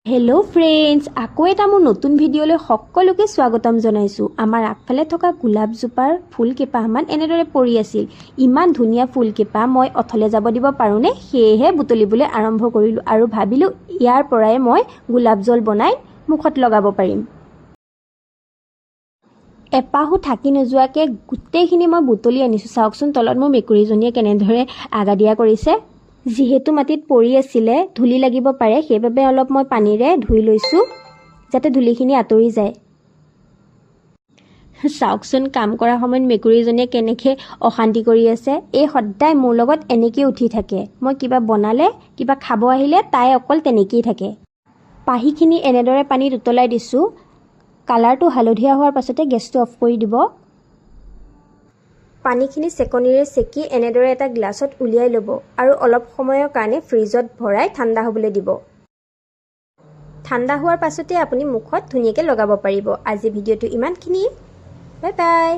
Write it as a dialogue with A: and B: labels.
A: Hello' friends, আকৌ এটা মোৰ নতুন ভিডিঅ'লৈ সকলোকে স্বাগতম জনাইছোঁ। আমাৰ আগফালে থকা গোলাপজোপাৰ ফুলকেইপাহমান এনেদৰে পৰি আছিল। ইমান ধুনীয়া ফুলকেইপাহ মই অথলে যাব দিব পাৰোঁনে? সেয়েহে বুটলিবলৈ আৰম্ভ কৰিলোঁ আৰু ভাবিলোঁ ইয়াৰ পৰাই মই গোলাপ জল বনাই মুখত লগাব পাৰিম। এপাহো থাকি নোযোৱাকৈ গোটেইখিনি মই বুটলি আনিছোঁ। চাওকচোন তলত মোৰ মেকুৰীজনীয়ে কেনেদৰে আগাদিয়া কৰিছে। যিহেতু মাটিত পৰি আছিলে, ধূলি লাগিব পাৰে, সেইবাবে অলপ মই পানীৰে ধুই লৈছোঁ যাতে ধূলিখিনি আঁতৰি যায়। চাওকচোন কাম কৰা সময়ত মেকুৰীজনীয়ে কেনেকৈ অশান্তি কৰি আছে। এই সদায় মোৰ লগত এনেকৈ উঠি থাকে। মই কিবা বনালে, কিবা খাব আহিলে তাই অকল তেনেকৈয়ে থাকে। পাহিখিনি এনেদৰে পানীত উতলাই দিছোঁ। কালাৰটো হালধীয়া হোৱাৰ পাছতে গেছটো অফ কৰি দিব। পানীখিনি চেকনিৰে চেকি এনেদৰে এটা গ্লাছত উলিয়াই ল'ব আৰু অলপ সময়ৰ কাৰণে ফ্ৰিজত ভৰাই ঠাণ্ডা হ'বলৈ দিব। ঠাণ্ডা হোৱাৰ পাছতে আপুনি মুখত ধুনীয়াকৈ লগাব পাৰিব। আজি ভিডিঅ'টো ইমানখিনি। Bye bye.